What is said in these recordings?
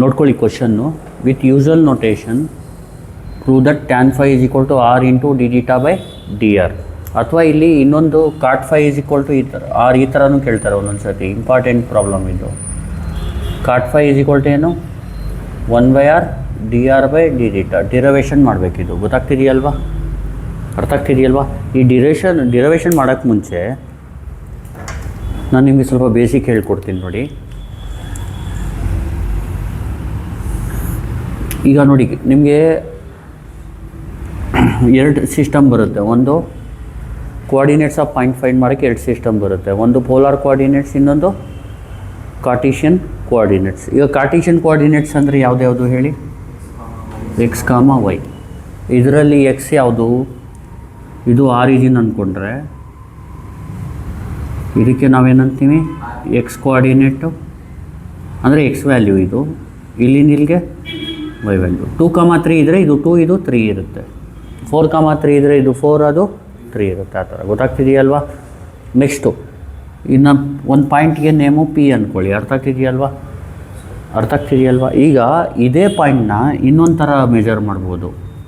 ನೋಡ್ಕೊಳ್ಳಿ ಕ್ವಶನ್ನು. With usual notation prove that tan phi is equal to R into D theta by D R. ಅಥವಾ ಇಲ್ಲಿ ಇನ್ನೊಂದು cot phi is equal to ಈ ಥರ R, ಈ ಥರನೂ ಕೇಳ್ತಾರೆ ಒಂದೊಂದು ಸರ್ತಿ. ಇಂಪಾರ್ಟೆಂಟ್ ಪ್ರಾಬ್ಲಮ್ ಇದು. Cot phi is equal to ಏನು, 1/r D R by D theta. Derivation ಮಾಡಬೇಕಿದು. ಗೊತ್ತಾಗ್ತಿದೆಯಲ್ವಾ, ಅರ್ಥ ಆಗ್ತಿದೆಯಲ್ವಾ? ಈ ಡಿರವೇಷನ್ ಮಾಡೋಕ್ಕೆ ಮುಂಚೆ ನಾನು ನಿಮಗೆ ಸ್ವಲ್ಪ ಬೇಸಿಕ್ ಹೇಳ್ಕೊಡ್ತೀನಿ ನೋಡಿ. ಈಗ ನೋಡಿ, ನಿಮಗೆ ಎರಡು ಸಿಸ್ಟಮ್ ಬರುತ್ತೆ. ಒಂದು ಕೋಆರ್ಡಿನೇಟ್ಸ್ ಆಫ್ ಪಾಯಿಂಟ್ ಫೈಂಡ್ ಮಾಡೋಕ್ಕೆ ಎರಡು ಸಿಸ್ಟಮ್ ಬರುತ್ತೆ. ಒಂದು ಪೋಲಾರ್ ಕೋಆರ್ಡಿನೇಟ್ಸ್, ಇನ್ನೊಂದು ಕಾರ್ಟೀಷಿಯನ್ ಕೋಆರ್ಡಿನೇಟ್ಸ್. ಈಗ ಕಾರ್ಟೀಷಿಯನ್ ಕೋಆರ್ಡಿನೇಟ್ಸ್ ಅಂದರೆ ಯಾವ್ದು ಹೇಳಿ? X comma Y. ಇದರಲ್ಲಿ ಎಕ್ಸ್ ಯಾವುದು? ಇದು ಆರಿಜಿನ್ ಅಂದ್ಕೊಂಡ್ರೆ ಇದಕ್ಕೆ ನಾವೇನಂತೀವಿ? ಎಕ್ಸ್ ಕೋಆರ್ಡಿನೇಟು ಅಂದರೆ ಎಕ್ಸ್ ವ್ಯಾಲ್ಯೂ ಇದು. ಇಲ್ಲಿಂದ ಇಲ್ಲಿಗೆ ವೈ ವ್ಯಾಲ್ಯೂ. 2,3 ಇದ್ದರೆ ಇದು 2, ಇದು 3 ಇರುತ್ತೆ. 4,3 ಇದ್ದರೆ ಇದು 4, ಅದು 3 ಇರುತ್ತೆ. ಆ ಥರ ಗೊತ್ತಾಗ್ತಿದೆಯಲ್ವಾ? ನೆಕ್ಸ್ಟು ಇನ್ನು ಒಂದು ಪಾಯಿಂಟ್ಗೆ ನೇಮು ಪಿ ಅಂದ್ಕೊಳ್ಳಿ. ಅರ್ಥ ಆಗ್ತಿದೆಯಲ್ವಾ? ಈಗ ಇದೇ ಪಾಯಿಂಟ್ನ ಇನ್ನೊಂದು ಥರ ಮೆಜರ್ ಮಾಡ್ಬೋದು.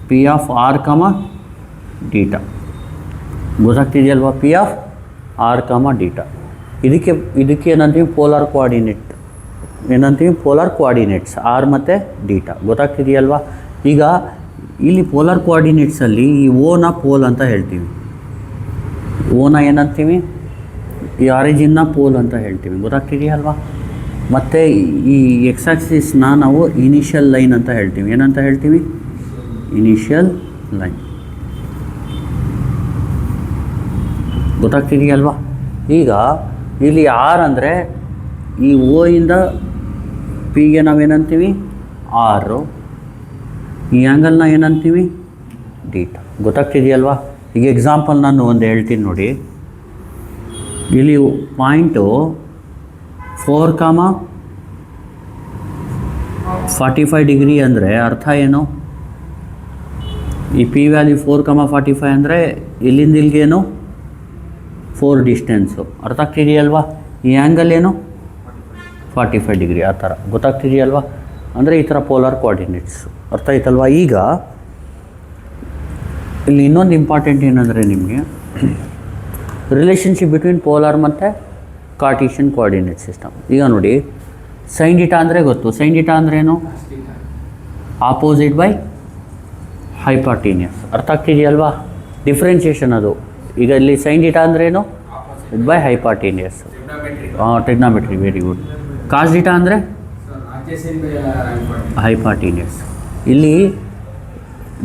P of R comma theta. ಗೊತ್ತಾಗ್ತಿದೆಯಲ್ವಾ? P of R comma theta. ಇದಕ್ಕೆ ಏನಂತೀವಿ? Polar coordinate. ಏನಂತೀವಿ? ಪೋಲಾರ್ ಕೋಆರ್ಡಿನೇಟ್ಸ್, ಆರ್ ಮತ್ತು ಡೀಟಾ. ಗೊತ್ತಾಗ್ತಿದೆಯಲ್ವಾ? ಈಗ ಇಲ್ಲಿ ಪೋಲಾರ್ ಕೋಆರ್ಡಿನೇಟ್ಸಲ್ಲಿ ಈ ಓನ ಪೋಲ್ ಅಂತ ಹೇಳ್ತೀವಿ. ಓನ ಏನಂತೀವಿ? ಈ ಆರಿಜಿನ್ನ ಪೋಲ್ ಅಂತ ಹೇಳ್ತೀವಿ. ಗೊತ್ತಾಗ್ತಿದೆಯಲ್ವಾ? ಮತ್ತು ಈ ಎಕ್ಸ್ ಆಕ್ಸಿಸ್ನ ನಾವು ಇನಿಷಿಯಲ್ ಲೈನ್ ಅಂತ ಹೇಳ್ತೀವಿ. ಏನಂತ ಹೇಳ್ತೀವಿ? Initial line. ಗೊತ್ತಾಗ್ತಿದೆಯಲ್ವಾ? ಈಗ ಇಲ್ಲಿ ಆರ್ ಅಂದರೆ ಈ ಓ ಇಂದ ಪಿಗೆ ನಾವೇನಂತೀವಿ? ಆರು. ಈ ಆ್ಯಂಗಲ್ನ ಏನಂತೀವಿ? ಡೀಟಾ. ಗೊತ್ತಾಗ್ತಿದೆಯಲ್ವಾ? ಈಗ ಎಕ್ಸಾಂಪಲ್ ನಾನು ಒಂದು ಹೇಳ್ತೀನಿ ನೋಡಿ. ಇಲ್ಲಿ ಪಾಯಿಂಟು 4,45 ಡಿಗ್ರಿ ಅಂದರೆ ಅರ್ಥ ಏನು? ಈ ಪಿ ವ್ಯಾಲ್ಯೂ 4,45 ಅಂದರೆ ಇಲ್ಲಿಂದ ಇಲ್ಲಿಗೇನು 4 ಡಿಸ್ಟೆನ್ಸು. ಅರ್ಥ ಆಗ್ತಿದೆಯಲ್ವಾ? ಈ ಆ್ಯಂಗಲ್ ಏನು? 45 ಡಿಗ್ರಿ. ಆ ಥರ. ಗೊತ್ತಾಗ್ತಿದೆಯಲ್ವಾ? ಅಂದರೆ ಈ ಥರ ಪೋಲಾರ್ ಕೋಆರ್ಡಿನೇಟ್ಸ್. ಅರ್ಥ ಆಯ್ತಲ್ವಾ? ಈಗ ಇಲ್ಲಿ ಇನ್ನೊಂದು ಇಂಪಾರ್ಟೆಂಟ್ ಏನಂದರೆ ನಿಮಗೆ ರಿಲೇಷನ್ಶಿಪ್ ಬಿಟ್ವೀನ್ ಪೋಲಾರ್ ಮತ್ತು ಕಾರ್ಟೀಷಿಯನ್ ಕೋಆರ್ಡಿನೇಟ್ ಸಿಸ್ಟಮ್. ಈಗ ನೋಡಿ, ಸೈನ್ ಡೀಟಾ ಅಂದರೆ ಗೊತ್ತು. ಸೈನ್ ಡೀಟಾ ಅಂದ್ರೇನು? Opposite by hypotenuse. ಅರ್ಥ ಆಗ್ತಿದೆಯಲ್ವಾ? ಡಿಫ್ರೆನ್ಷಿಯೇಷನ್ ಅದು. ಈಗ ಇಲ್ಲಿ ಸೈನ್ ಡೀಟಾ ಅಂದ್ರೇನು? By hypotenuse. Trigonometry. Very good. Cos theta ಅಂದರೆ ಹೈಪಾರ್ಟೀನಿಯಸ್. ಇಲ್ಲಿ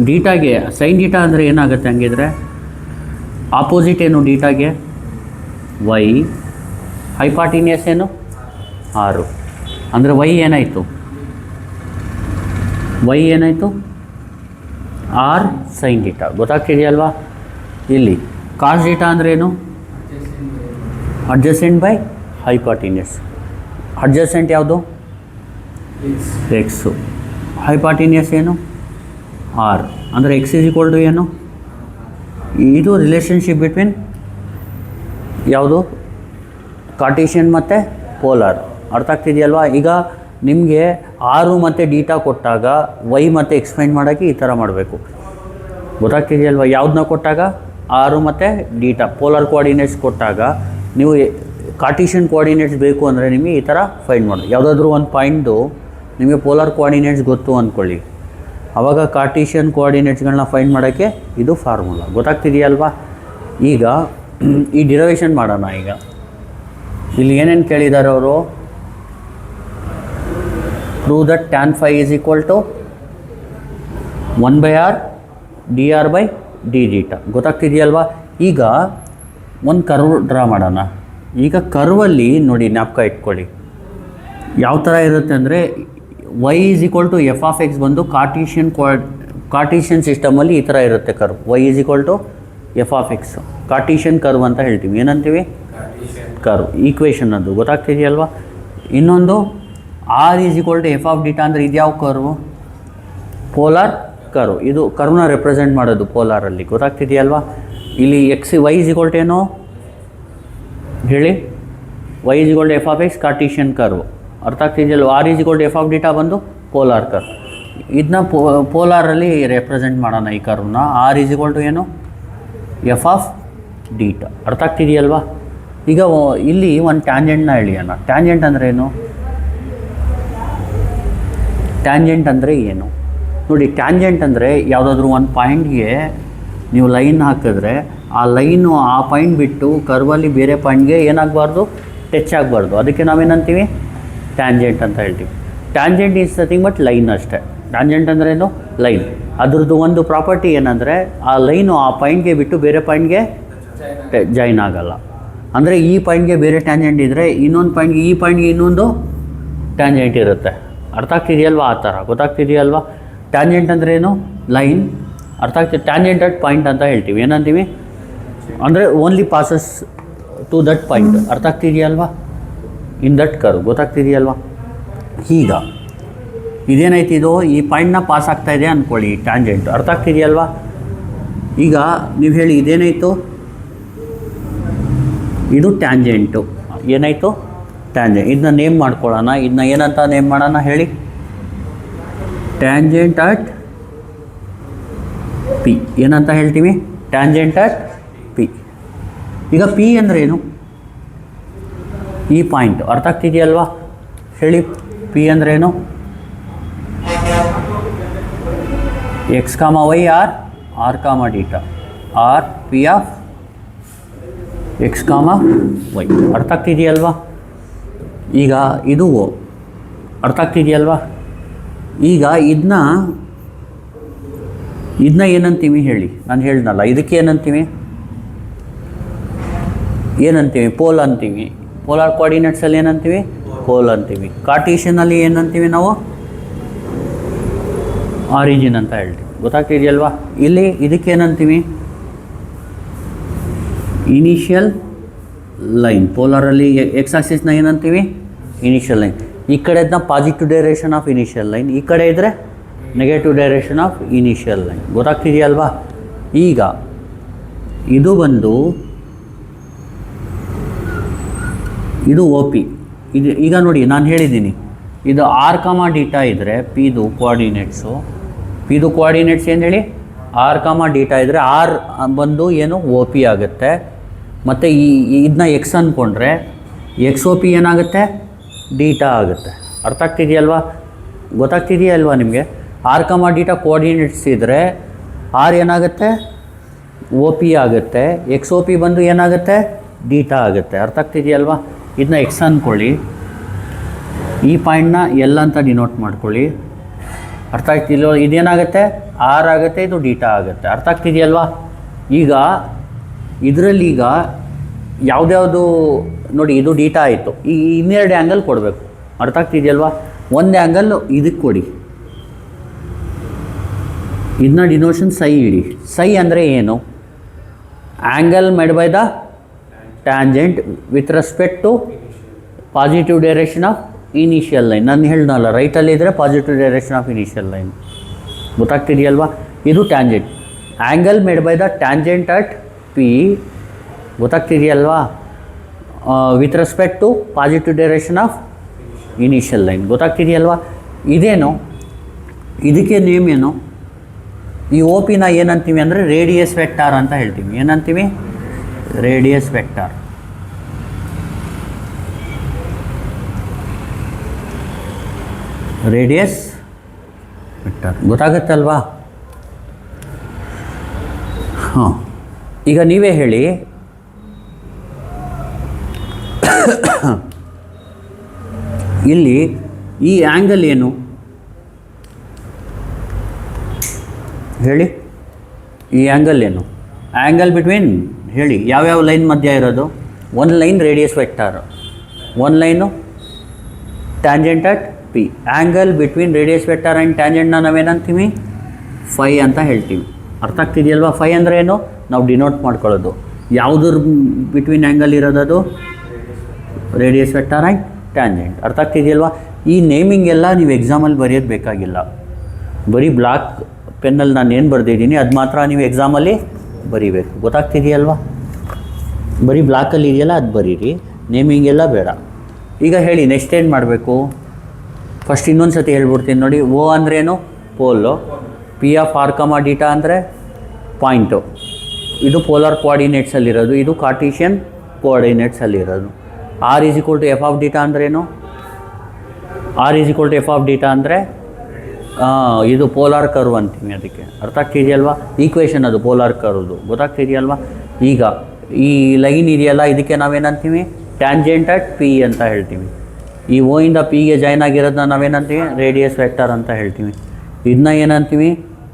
ಡೀಟಾಗೆ ಸೈನ್ ಡೀಟಾ ಅಂದರೆ ಏನಾಗುತ್ತೆ ಹಂಗಿದ್ರೆ? ಆಪೋಸಿಟ್ ಏನು ಡೀಟಾಗೆ? ವೈ. ಹೈಪಾರ್ಟೀನಿಯಸ್ ಏನು? 6. ಅಂದರೆ ವೈ ಏನಾಯಿತು? R sine theta. ಗೊತ್ತಾಗ್ತಿದೆಯಲ್ವಾ? ಇಲ್ಲಿ ಕಾಸ್ ಡೀಟಾ ಅಂದ್ರೇನು? Adjacent by hypotenuse. ಅಡ್ಜಸೆಂಟ್ ಯಾವುದು? ಎಕ್ಸು. ಹೈಪಾರ್ಟೀನಿಯಸ್ ಏನು? ಆರ್. ಅಂದರೆ ಎಕ್ಸ್ ಈಸ್ ಈಕ್ವಲ್ ಟು ಏನು? ಇದು ರಿಲೇಷನ್ಶಿಪ್ ಬಿಟ್ವೀನ್ ಯಾವುದು? ಕಾರ್ಟೀಷಿಯನ್ ಮತ್ತು ಪೋಲಾರ್. ಅರ್ಥ ಆಗ್ತಿದೆಯಲ್ವಾ? ಈಗ ನಿಮಗೆ ಆರು ಮತ್ತು ಡೀಟಾ ಕೊಟ್ಟಾಗ ವೈ ಮತ್ತು ಎಕ್ಸ್ಪ್ಲೈನ್ ಮಾಡೋಕ್ಕೆ ಈ ಥರ ಮಾಡಬೇಕು. ಗೊತ್ತಾಗ್ತಿದೆಯಲ್ವಾ? ಯಾವುದನ್ನ ಕೊಟ್ಟಾಗ? ಆರು ಮತ್ತು ಡೀಟಾ ಪೋಲಾರ್ ಕೋಆರ್ಡಿನೇಟ್ಸ್ ಕೊಟ್ಟಾಗ ನೀವು ಕಾರ್ಟೀಷಿಯನ್ ಕೋಆರ್ಡಿನೇಟ್ಸ್ ಬೇಕು ಅಂದರೆ ನಿಮಗೆ ಈ ಥರ ಫೈಂಡ್ ಮಾಡಿ. ಯಾವುದಾದ್ರೂ ಒಂದು ಪಾಯಿಂಟು ನಿಮಗೆ ಪೋಲಾರ್ ಕೋಆರ್ಡಿನೇಟ್ಸ್ ಗೊತ್ತು ಅಂದ್ಕೊಳ್ಳಿ. ಆವಾಗ ಕಾರ್ಟೀಷಿಯನ್ ಕೋಆರ್ಡಿನೇಟ್ಸ್ಗಳನ್ನ ಫೈಂಡ್ ಮಾಡೋಕ್ಕೆ ಇದು ಫಾರ್ಮುಲಾ. ಗೊತ್ತಾಗ್ತಿದೆಯಲ್ವಾ? ಈಗ ಈ ಡಿರವೇಷನ್ ಮಾಡೋಣ. ಈಗ ಇಲ್ಲಿ ಏನೇನು ಕೇಳಿದ್ದಾರೆ ಅವರು? Prove that tan phi is equal to 1/r D R by D theta. ಗೊತ್ತಾಗ್ತಿದೆಯಲ್ವಾ? ಈಗ ಒಂದು ಕರ್ವ್ ಡ್ರಾ ಮಾಡೋಣ. ಈಗ ಕರ್ವಲ್ಲಿ ನೋಡಿ, ಜ್ಞಾಪಕ ಇಟ್ಕೊಳ್ಳಿ ಯಾವ ಥರ ಇರುತ್ತೆ ಅಂದರೆ y is equal to F of X ಬಂದು ಕಾರ್ಟೀಷಿಯನ್ ಸಿಸ್ಟಮಲ್ಲಿ ಈ ಥರ ಇರುತ್ತೆ curve. y is equal to F of X Cartesian curve ಅಂತ ಹೇಳ್ತೀವಿ. ಏನಂತೀವಿ? ಕರ್ವ್. ಈಕ್ವೇಷನ್ ಅದು. ಗೊತ್ತಾಗ್ತಿದೆಯಲ್ವಾ? ಇನ್ನೊಂದು R is equal to F of theta ಅಂದರೆ ಇದು ಯಾವ ಕರ್ವ್? Polar curve. ಇದು ಕರ್ವ್ನ ರೆಪ್ರೆಸೆಂಟ್ ಮಾಡೋದು ಪೋಲಾರಲ್ಲಿ. ಗೊತ್ತಾಗ್ತಿದೆಯಲ್ವಾ? ಇಲ್ಲಿ ವೈ ಈಸ್ ಈಕ್ವಲ್ ಟು ಏನು ಹೇಳಿ? y is equal to F of X Cartesian curve. ಅರ್ಥ ಆಗ್ತಿದೆಯಲ್ವ? R is equal to F of theta ಬಂದು ಪೋಲಾರ್ ಕರ್ವ್. ಇದನ್ನ ಪೋಲಾರಲ್ಲಿ ರೆಪ್ರೆಸೆಂಟ್ ಮಾಡೋಣ ಈ ಕರ್ವ್ನ. ಆರ್ ಈಸ್ ಈಕ್ವಲ್ ಟು ಏನು, ಎಫ್ ಆಫ್ ಡೀಟಾ. ಅರ್ಥ ಆಗ್ತಿದೆಯಲ್ವಾ? ಈಗ ಇಲ್ಲಿ ಒಂದು ಟ್ಯಾಂಜೆಂಟ್ನ ಎಳೆಯೋಣ. ಟ್ಯಾಂಜೆಂಟ್ ಅಂದರೆ ಏನು? ಟ್ಯಾಂಜೆಂಟ್ ಅಂದರೆ ಏನು ನೋಡಿ. ಟ್ಯಾಂಜೆಂಟ್ ಅಂದರೆ ಯಾವುದಾದ್ರೂ ಒಂದು ಪಾಯಿಂಟ್ಗೆ ನೀವು ಲೈನ್ ಹಾಕಿದ್ರೆ ಆ ಲೈನು ಆ ಪಾಯಿಂಟ್ ಬಿಟ್ಟು ಕರ್ವಲ್ಲಿ ಬೇರೆ ಪಾಯಿಂಟ್ಗೆ ಏನಾಗಬಾರ್ದು, ಟಚ್ ಆಗಬಾರ್ದು. ಅದಕ್ಕೆ ನಾವೇನಂತೀವಿ, ಟ್ಯಾಂಜೆಂಟ್ ಅಂತ ಹೇಳ್ತೀವಿ. Tangent is nothing but line ಅಷ್ಟೇ. ಟ್ಯಾಂಜೆಂಟ್ ಅಂದರೆ ಏನು, ಲೈನ್. ಅದ್ರದ್ದು ಒಂದು ಪ್ರಾಪರ್ಟಿ ಏನಂದರೆ ಆ ಲೈನು ಆ ಪಾಯಿಂಟ್ಗೆ ಬಿಟ್ಟು ಬೇರೆ ಪಾಯಿಂಟ್ಗೆ ಜಾಯಿನ್ ಆಗಲ್ಲ. ಅಂದರೆ ಈ ಪಾಯಿಂಟ್ಗೆ ಬೇರೆ ಟ್ಯಾಂಜೆಂಟ್ ಇದ್ದರೆ ಇನ್ನೊಂದು ಪಾಯಿಂಟ್ಗೆ, ಈ ಪಾಯಿಂಟ್ಗೆ ಇನ್ನೊಂದು ಟ್ಯಾಂಜೆಂಟ್ ಇರುತ್ತೆ. ಅರ್ಥ ಆಗ್ತಿದೆಯಲ್ವಾ? ಆ ಥರ ಗೊತ್ತಾಗ್ತಿದೆಯಲ್ವಾ? ಟ್ಯಾಂಜೆಂಟ್ ಅಂದರೆ ಏನು, ಲೈನ್. ಅರ್ಥ ಆಗ್ತಿದೆ? ಟ್ಯಾಂಜೆಂಟ್ ಅಟ್ ಪಾಯಿಂಟ್ ಅಂತ ಹೇಳ್ತೀವಿ. ಏನಂತೀವಿ ಅಂದರೆ only passes to that point. ಅರ್ಥ ಆಗ್ತಿದೆಯಲ್ವಾ? In that curve. ಗೊತ್ತಾಗ್ತಿದೆಯಲ್ವಾ? ಈಗ ಇದೇನಾಯ್ತು, ಇದು ಈ ಪಾಯಿಂಟ್ನ ಪಾಸ್ ಆಗ್ತಾಯಿದೆ ಅಂದ್ಕೊಳ್ಳಿ, ಟ್ಯಾಂಜೆಂಟ್. ಅರ್ಥ ಆಗ್ತಿದೆಯಲ್ವಾ? ಈಗ ನೀವು ಹೇಳಿ ಇದೇನಾಯಿತು, ಇದು ಟ್ಯಾಂಜೆಂಟು. ಏನಾಯಿತು, ಟ್ಯಾಂಜೆಂಟ್. ಇದನ್ನ ನೇಮ್ ಮಾಡ್ಕೊಳ್ಳೋಣ. ಇದನ್ನ ಏನಂತ ನೇಮ್ ಮಾಡೋಣ ಹೇಳಿ? Tangent at P. ಏನಂತ ಹೇಳ್ತೀವಿ? Tangent at P. ಈಗ ಪಿ ಅಂದರೆ ಏನು, ಈ ಪಾಯಿಂಟ್. ಅರ್ಥ ಆಗ್ತಿದೆಯಲ್ವಾ? ಹೇಳಿ, ಪಿ ಅಂದರೆ ಏನು? X comma Y R, R comma theta, R P of X comma Y. ಅರ್ಥ ಆಗ್ತಿದೆಯಲ್ವಾ? ಈಗ ಇದು ಅರ್ಥ ಆಗ್ತಿದೆಯಲ್ವಾ? ಈಗ ಇದನ್ನ ಏನಂತೀವಿ ಹೇಳಿ? ನಾನು ಹೇಳ್ದಲ್ಲ, ಇದಕ್ಕೆ ಏನಂತೀವಿ? ಪೋಲ್ ಅಂತೀವಿ. ಪೋಲಾರ್ ಕೋಆರ್ಡಿನೇಟ್ಸಲ್ಲಿ ಏನಂತೀವಿ? ಪೋಲ್ ಅಂತೀವಿ. ಕಾರ್ಟೀಷಿಯನಲ್ಲಿ ಏನಂತೀವಿ ನಾವು? ಆರಿಜಿನ್ ಅಂತ ಹೇಳ್ತೀವಿ. ಗೊತ್ತಾಗ್ತಿದೆಯಲ್ವಾ? ಇಲ್ಲಿ ಇದಕ್ಕೆ ಏನಂತೀವಿ? Initial line. ಪೋಲಾರಲ್ಲಿ ಎಕ್ಸ್ ಆಕ್ಸಿಸ್ನ ಏನಂತೀವಿ? Initial line. ಈ ಕಡೆ ಇದನ್ನ positive direction of initial line, ಈ ಕಡೆ ಇದ್ದರೆ negative direction of initial line. ಗೊತ್ತಾಗ್ತಿದೆಯಲ್ವಾ? ಈಗ ಇದು ಬಂದು ಇದು ಒ ಪಿ. ಇದು ಈಗ ನೋಡಿ, ನಾನು ಹೇಳಿದ್ದೀನಿ, ಇದು ಆರ್ ಕಾಮ ಡೀಟಾ ಇದ್ದರೆ ಪಿದು ಕೋಆರ್ಡಿನೇಟ್ಸು. ಪಿದು ಕೋಆರ್ಡಿನೇಟ್ಸ್ ಏನು ಹೇಳಿ? ಆರ್ ಕಾಮ ಡೀಟಾ ಇದ್ದರೆ ಆರ್ ಬಂದು ಏನು, ಒ ಪಿ ಆಗುತ್ತೆ. ಮತ್ತು ಇದನ್ನ ಎಕ್ಸ್ ಅಂದ್ಕೊಂಡ್ರೆ ಎಕ್ಸ್ ಒ ಪಿ ಏನಾಗುತ್ತೆ? ಡೀಟಾ ಆಗುತ್ತೆ. ಅರ್ಥ ಆಗ್ತಿದೆಯಲ್ವಾ? ಗೊತ್ತಾಗ್ತಿದೆಯಲ್ವಾ ನಿಮಗೆ? ಆರ್ ಕಾಮ ಡೀಟಾ ಕೋಆರ್ಡಿನೇಟ್ಸ್ ಇದ್ದರೆ ಆರ್ ಏನಾಗುತ್ತೆ? ಒ ಪಿ ಆಗುತ್ತೆ. ಎಕ್ಸ್ ಒ ಪಿ ಬಂದು ಏನಾಗುತ್ತೆ? ಡೀಟಾ ಆಗುತ್ತೆ. ಅರ್ಥ ಆಗ್ತಿದೆಯಲ್ವಾ? ಇದನ್ನ ಎಕ್ಸ್ ಅಂದ್ಕೊಳ್ಳಿ, ಈ ಪಾಯಿಂಟ್ನ ಎಲ್ ಅಂತ ಡಿನೋಟ್ ಮಾಡ್ಕೊಳ್ಳಿ. ಅರ್ಥ ಆಗ್ತಿದೆಯಲ್ವ? ಇದೇನಾಗುತ್ತೆ? ಆರ್ ಆಗುತ್ತೆ, ಇದು ಡೀಟಾ ಆಗುತ್ತೆ. ಅರ್ಥ ಆಗ್ತಿದೆಯಲ್ವಾ? ಈಗ ಇದರಲ್ಲಿ ಈಗ ಯಾವುದ್ಯಾವುದು ನೋಡಿ, ಇದು ಡೀಟಾ ಆಯಿತು. ಈ ಇನ್ನೆರಡು ಆ್ಯಂಗಲ್ ಕೊಡಬೇಕು. ಅರ್ಥ ಆಗ್ತಿದೆಯಲ್ವಾ? ಒಂದು ಆ್ಯಂಗಲ್ ಇದಕ್ಕೆ ಕೊಡಿ, ಇದನ್ನ ಡಿನೋಷನ್ ಸೈ ಇಡಿ. ಸೈ ಅಂದರೆ ಏನು? Angle made by the tangent with respect to positive direction of initial line. ನಾನು ಹೇಳ್ದಲ್ಲ, ರೈಟಲ್ಲಿದ್ದರೆ positive direction of initial line. ಗೊತ್ತಾಗ್ತಿದೆಯಲ್ವಾ? ಇದು tangent. Angle made by the tangent at P. ಗೊತ್ತಾಗ್ತಿದೆಯಲ್ವಾ? With respect to positive direction of initial line. ಗೊತ್ತಾಗ್ತಿದೆಯಲ್ವಾ? ಇದೇನು, ಇದಕ್ಕೆ name ಏನು? ಈ ಒ ಪಿನ ಏನಂತೀವಿ ಅಂದರೆ ರೇಡಿಯಸ್ ವೆಕ್ಟಾರ್ ಅಂತ ಹೇಳ್ತೀವಿ. ಏನಂತೀವಿ? Radius vector. Radius vector. ಗೊತ್ತಾಗುತ್ತಲ್ವಾ? ಹಾಂ, ಈಗ ನೀವೇ ಹೇಳಿ, ಇಲ್ಲಿ ಈ ಆ್ಯಂಗಲ್ ಏನು ಹೇಳಿ? ಈ ಆ್ಯಂಗಲ್ ಏನು? ಆ್ಯಂಗಲ್ ಬಿಟ್ವೀನ್ ಹೇಳಿ, ಯಾವ್ಯಾವ ಲೈನ್ ಮಧ್ಯ ಇರೋದು? ಒಂದು ಲೈನ್ ರೇಡಿಯಸ್ ವೆಕ್ಟಾರ್, ಒಂದು line tangent at P. Angle between radius vector and ಟ್ಯಾಂಜೆಂಟ್ನ ನಾವೇನಂತೀವಿ? ಫೈ ಅಂತ ಹೇಳ್ತೀವಿ. ಅರ್ಥ ಆಗ್ತಿದೆಯಲ್ವಾ? ಫೈ ಅಂದರೆ ಏನು? ನಾವು ಡಿನೋಟ್ ಮಾಡ್ಕೊಳ್ಳೋದು. ಯಾವುದ್ರ ಬಿಟ್ವೀನ್ ಆ್ಯಂಗಲ್ ಇರೋದದು? Radius vector and tangent. ಅರ್ಥ ಆಗ್ತಿದೆಯಲ್ವಾ? ಈ ನೇಮಿಂಗ್ ಎಲ್ಲ ನೀವು ಎಕ್ಸಾಮಲ್ಲಿ ಬರೆಯೋದು ಬೇಕಾಗಿಲ್ಲ. ಬರೀ ಬ್ಲಾಕ್ ಪೆನ್ನಲ್ಲಿ ನಾನು ಏನು ಬರೆದಿದ್ದೀನಿ ಅದು ಮಾತ್ರ ನೀವು ಎಕ್ಸಾಮಲ್ಲಿ ಬರೀಬೇಕು. ಗೊತ್ತಾಗ್ತಿದೆಯಲ್ವಾ? ಬರೀ ಬ್ಲಾಕಲ್ಲಿ ಇದೆಯಲ್ಲ ಅದು ಬರೀರಿ, ನೇಮಿಂಗ್ ಎಲ್ಲ ಬೇಡ. ಈಗ ಹೇಳಿ, ನೆಕ್ಸ್ಟ್ ಏನು ಮಾಡಬೇಕು? ಫಸ್ಟ್ ಇನ್ನೊಂದು ಸತಿ ಹೇಳ್ಬಿಡ್ತೀನಿ ನೋಡಿ. ಓ ಅಂದ್ರೇನು? Pole. P of R comma theta ಅಂದರೆ ಪಾಯಿಂಟು. ಇದು ಪೋಲಾರ್ ಕೋಆರ್ಡಿನೇಟ್ಸಲ್ಲಿರೋದು, ಇದು ಕಾರ್ಟೀಷಿಯನ್ ಕೋಆರ್ಡಿನೇಟ್ಸಲ್ಲಿರೋದು. R is equal to F of theta ಅಂದ್ರೇನು? R is equal to F of theta ಅಂದರೆ ಇದು ಪೋಲಾರ್ ಕರ್ವ್ ಅಂತೀನಿ. ಅದಕ್ಕೆ ಅರ್ಥ ಆಗ್ತಿದೆಯಲ್ವಾ? ಈಕ್ವೇಷನ್ ಅದು ಪೋಲಾರ್ ಕರ್ವ್ದು, ಗೊತ್ತಾಗ್ತಿದೆಯಲ್ವಾ? ಈಗ ಈ ಲೈನ್ ಇದೆಯಲ್ಲ, ಇದಕ್ಕೆ ನಾವೇನಂತೀವಿ? ಟ್ಯಾಂಜೆಂಟ್ ಅಟ್ ಪಿ ಅಂತ ಹೇಳ್ತೀವಿ. ಈ ಓ ಇಂದ ಪಿಗೆ ಜಾಯ್ನ್ ಆಗಿರೋದನ್ನ ನಾವೇನಂತೀವಿ? ರೇಡಿಯಸ್ ವೆಕ್ಟರ್ ಅಂತ ಹೇಳ್ತೀವಿ. ಇದನ್ನ ಏನಂತೀವಿ?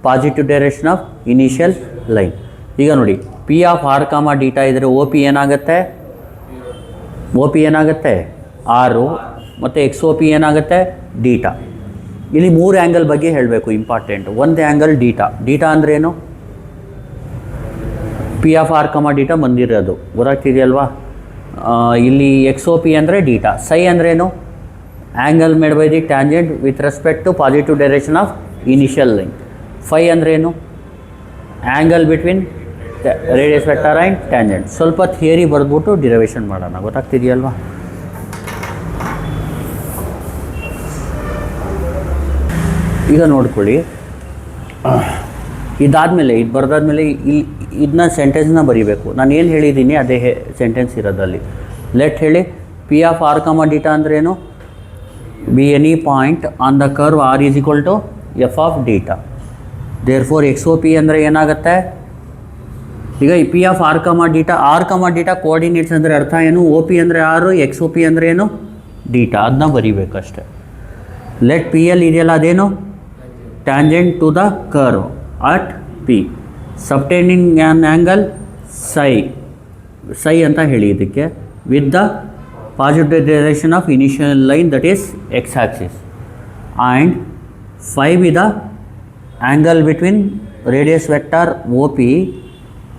Positive direction of initial line. ಈಗ ನೋಡಿ, P of R comma theta ಇದ್ದರೆ ಓ ಪಿ ಏನಾಗುತ್ತೆ? ಓ ಪಿ ಏನಾಗುತ್ತೆ? ಆರು. ಮತ್ತು ಎಕ್ಸ್ ಓ ಪಿ ಏನಾಗುತ್ತೆ? ಡೀಟಾ. ಇಲ್ಲಿ 3 ಆ್ಯಂಗಲ್ ಬಗ್ಗೆ ಹೇಳಬೇಕು, ಇಂಪಾರ್ಟೆಂಟ್. ಒಂದು ಆ್ಯಂಗಲ್ ಡೀಟಾ. ಡೀಟಾ ಅಂದ್ರೇನು? P of R comma theta ಬಂದಿರೋದು, ಗೊತ್ತಾಗ್ತಿದೆಯಲ್ವಾ? ಇಲ್ಲಿ ಎಕ್ಸ್ ಓ ಪಿ ಅಂದರೆ ಡೀಟಾ. ಸೈ ಅಂದ್ರೇನು? Angle made by the tangent with respect to positive direction of initial line. Phi ಅಂದ್ರೇನು? Angle between radius vector and tangent. ಸ್ವಲ್ಪ theory ಬರೆದ್ಬಿಟ್ಟು derivation ಮಾಡೋಣ, ಗೊತ್ತಾಗ್ತಿದೆಯಲ್ವಾ? ಈಗ ನೋಡ್ಕೊಳ್ಳಿ, ಇದಾದಮೇಲೆ ಇದು ಬರೆದಾದ್ಮೇಲೆ ಇದನ್ನ ಸೆಂಟೆನ್ಸ್ನ ಬರೀಬೇಕು. ನಾನು ಏನು ಹೇಳಿದ್ದೀನಿ ಅದೇ ಸೆಂಟೆನ್ಸ್ ಇರೋದಲ್ಲಿ. ಲೆಟ್ ಹೇಳಿ, P of R comma theta ಅಂದ್ರೇನು? Be any point on the curve R is equal to F of theta. Therefore X O P ಅಂದರೆ ಏನಾಗುತ್ತೆ? ಈಗ ಈ P of R comma theta, R comma theta coordinates ಅಂದರೆ ಅರ್ಥ ಏನು? ಓ P ಅಂದರೆ ಆರು, ಎಕ್ಸ್ ಓ ಪಿ ಅಂದರೆ ಏನು? ಡೀಟಾ. ಅದನ್ನ ಬರೀಬೇಕಷ್ಟೆ. ಲೆಟ್ ಪಿ ಎಲ್ ಇದೆಯಲ್ಲ, ಅದೇನು? Tangent to the curve at P, subtending an angle psi ಅಂತ ಹೇಳಿ ಇದಕ್ಕೆ, with the positive direction of initial line that is X axis, and phi with the angle between radius vector O P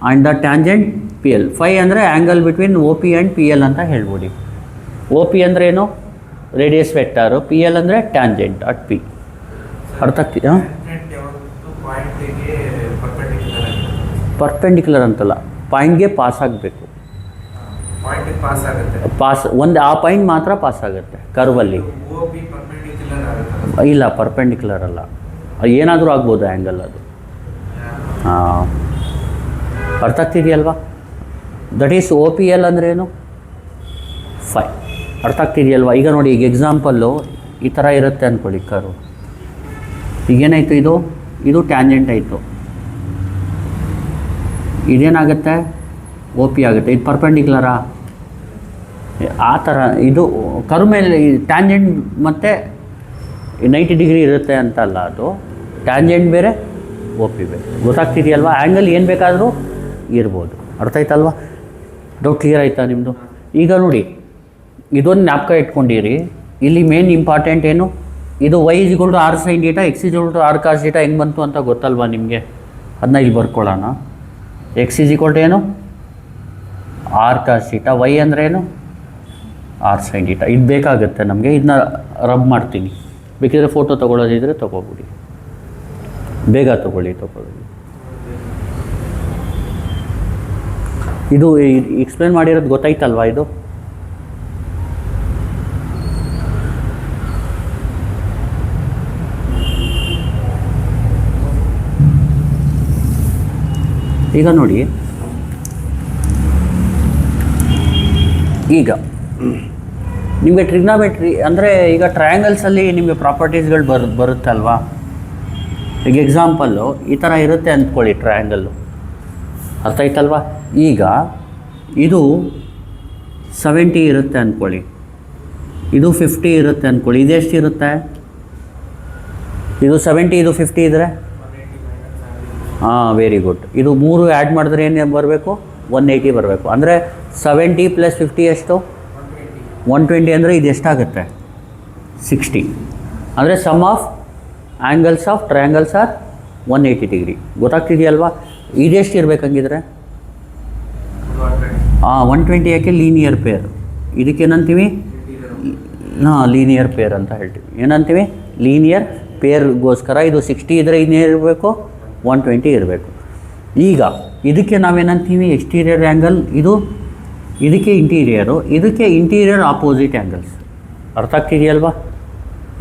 and the tangent P L. Phi ಅಂದರೆ angle between O P and P L ಅಂತ ಹೇಳ್ಬೋದು. O P ಅಂದರೆ ಏನು? Radius vector. P L ಅಂದರೆ tangent at P. ಅರ್ಥ ಆಗ್ತಿದೆಯಾ? Perpendicular ಅಂತಲ್ಲ, ಪಾಯಿಂಟ್ಗೆ pass ಆಗಬೇಕು. ಪಾಸ್ ಒಂದು ಆ ಪಾಯಿಂಟ್ ಮಾತ್ರ ಪಾಸ್ ಆಗುತ್ತೆ ಕರ್ವಲ್ಲಿ. ಇಲ್ಲ, ಪರ್ಪೆಂಡಿಕ್ಯುಲರ್ ಅಲ್ಲ, ಏನಾದರೂ ಆಗ್ಬೋದು ಆ್ಯಂಗಲ್ ಅದು. ಹಾಂ, ಅರ್ಥ ಆಗ್ತಿದೆಯಲ್ವಾ? That is O P L ಅಂದ್ರೇನು? ಫೈ. ಅರ್ಥ ಆಗ್ತಿದೆಯಲ್ವಾ? ಈಗ ನೋಡಿ, ಈಗ ಎಕ್ಸಾಂಪಲ್ಲು ಈ ಥರ ಇರುತ್ತೆ ಅಂದ್ಕೊಳ್ಳಿ ಕರ್ವ್. ಈಗೇನಾಯಿತು? ಇದು ಟ್ಯಾಂಜೆಂಟ್ ಆಯಿತು. ಇದೇನಾಗುತ್ತೆ? ಓ ಪಿ ಆಗುತ್ತೆ. ಇದು ಪರ್ಪೆಂಡಿಕ್ಯುಲರಾ? ಆ ಥರ ಇದು ಕರ್ವ್ ಮೇಲೆ ಟ್ಯಾಂಜೆಂಟ್ ಮತ್ತು 90 ಡಿಗ್ರಿ ಇರುತ್ತೆ ಅಂತಲ್ಲ, ಅದು ಟ್ಯಾಂಜೆಂಟ್ ಬೇರೆ, ಓ ಪಿ ಬೇರೆ. ಗೊತ್ತಾಗ್ತಿದೆಯಲ್ವಾ? ಆ್ಯಂಗಲ್ ಏನು ಬೇಕಾದರೂ ಇರ್ಬೋದು. ಅರ್ಥ ಆಯ್ತಲ್ವಾ? ಡೌಟ್ ಕ್ಲಿಯರ್ ಆಯಿತಾ ನಿಮ್ಮದು? ಈಗ ನೋಡಿ, ಇದೊಂದು ಜ್ಞಾಪಕ ಇಟ್ಕೊಂಡಿರಿ. ಇಲ್ಲಿ ಮೇನ್ ಇಂಪಾರ್ಟೆಂಟ್ ಏನು? ಇದು Y is equal to R sine theta, X is equal to R cos theta ಹೆಂಗೆ ಬಂತು ಅಂತ ಗೊತ್ತಲ್ವಾ ನಿಮಗೆ? ಅದನ್ನ ಇಲ್ಲಿ ಬರ್ಕೊಳ್ಳೋಣ. ಎಕ್ಸ್ ಇಸ್ ಈಕ್ವಲ್ ಟು ಏನು? R cos theta. ವೈ ಅಂದರೆ ಏನು? R sine theta. ಇದು ಬೇಕಾಗುತ್ತೆ ನಮಗೆ. ಇದನ್ನ ರಬ್ ಮಾಡ್ತೀನಿ. ಬೇಕಿದ್ರೆ ಫೋಟೋ ತೊಗೊಳ್ಳೋದಿದ್ರೆ ತೊಗೊಬಿಡಿ, ಬೇಗ ತೊಗೊಳ್ಳಿ. ಇದು ಎಕ್ಸ್ಪ್ಲೇನ್ ಮಾಡಿರೋದು ಗೊತ್ತಾಯ್ತಲ್ವಾ? ಇದು ಈಗ ನೋಡಿ, ಈಗ ನಿಮಗೆ ಟ್ರಿಗ್ನಾಮೆಟ್ರಿ ಅಂದರೆ ಈಗ ಟ್ರಯಾಂಗಲ್ಸಲ್ಲಿ ನಿಮಗೆ ಪ್ರಾಪರ್ಟೀಸ್ಗಳು ಬರುತ್ತಲ್ವಾ? ಈಗ ಎಕ್ಸಾಂಪಲ್ಲು ಈ ಥರ ಇರುತ್ತೆ ಅಂದ್ಕೊಳ್ಳಿ ಟ್ರಯಾಂಗಲ್ಲು. ಅರ್ಥ ಆಯ್ತಲ್ವಾ? ಈಗ ಇದು 70 ಇರುತ್ತೆ ಅಂದ್ಕೊಳ್ಳಿ, ಇದು 50 ಇರುತ್ತೆ ಅಂದ್ಕೊಳ್ಳಿ. ಇದೆಷ್ಟು ಇರುತ್ತೆ? ಇದು 70, ಇದು 50 ಇದ್ದರೆ ಹಾಂ, ವೆರಿ ಗುಡ್. ಇದು 3 ಆ್ಯಡ್ ಮಾಡಿದ್ರೆ ಏನು ಬರಬೇಕು? 180 ಬರಬೇಕು. ಅಂದರೆ 70 + 50 ಎಷ್ಟು? 120. ಅಂದರೆ ಇದು ಎಷ್ಟಾಗುತ್ತೆ? 60. ಅಂದರೆ sum of angles of triangles are 180 degree. ಗೊತ್ತಾಗ್ತಿದೆಯಲ್ವಾ? ಇದೆಷ್ಟು ಇರಬೇಕು ಹಂಗಿದ್ರೆ? 120. ಯಾಕೆ? Linear pair. ಇದಕ್ಕೇನಂತೀವಿ? ಲೀನಿಯರ್ ಪೇರ್ ಅಂತ ಹೇಳ್ತೀವಿ. ಏನಂತೀವಿ? ಲೀನಿಯರ್ ಪೇರ್ಗೋಸ್ಕರ ಇದು 60 ಇದ್ದರೆ ಇನ್ನೇನಿರಬೇಕು? 120 ಇರಬೇಕು. ಈಗ ಇದಕ್ಕೆ ನಾವೇನಂತೀವಿ? Exterior angle. ಇದಕ್ಕೆ ಇಂಟೀರಿಯರು, ಇದಕ್ಕೆ ಇಂಟೀರಿಯರ್ ಆಪೋಸಿಟ್ ಆ್ಯಂಗಲ್ಸ್. ಅರ್ಥ ಆಗ್ತಿದೆಯಲ್ವಾ?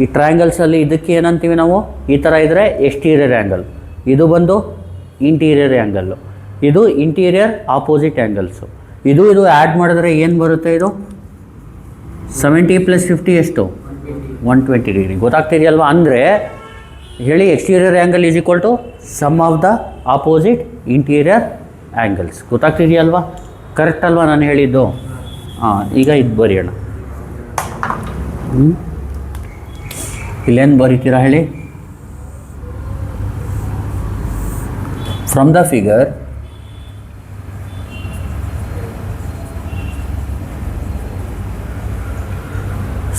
ಈ ಟ್ರಯಾಂಗಲ್ಸಲ್ಲಿ ಇದಕ್ಕೆ ಏನಂತೀವಿ ನಾವು, ಈ ಥರ ಇದ್ದರೆ ಎಕ್ಸ್ಟೀರಿಯರ್ ಆ್ಯಂಗಲ್, ಇದು ಬಂದು ಇಂಟೀರಿಯರ್ ಆ್ಯಂಗಲ್ಲು, ಇದು ಇಂಟೀರಿಯರ್ ಆಪೋಸಿಟ್ ಆ್ಯಂಗಲ್ಸು. ಇದು ಆ್ಯಡ್ ಮಾಡಿದ್ರೆ ಏನು ಬರುತ್ತೆ, ಇದು 70 + 50 ಎಷ್ಟು, 120 ಡಿಗ್ರಿ. ಗೊತ್ತಾಗ್ತಿದೆಯಲ್ವಾ? ಅಂದರೆ ಹೇಳಿ, exterior angle is equal to sum of the opposite interior angles. ಗೊತ್ತಾಗ್ತಿದೆಯಲ್ವಾ? ಕರೆಕ್ಟ್ ಅಲ್ವಾ ನಾನು ಹೇಳಿದ್ದು? ಹಾಂ, ಈಗ ಇದು ಬರೆಯೋಣ. ಇಲ್ಲೇನು ಬರೀತೀರಾ ಹೇಳಿ? ಫ್ರಮ್ ದ ಫಿಗರ್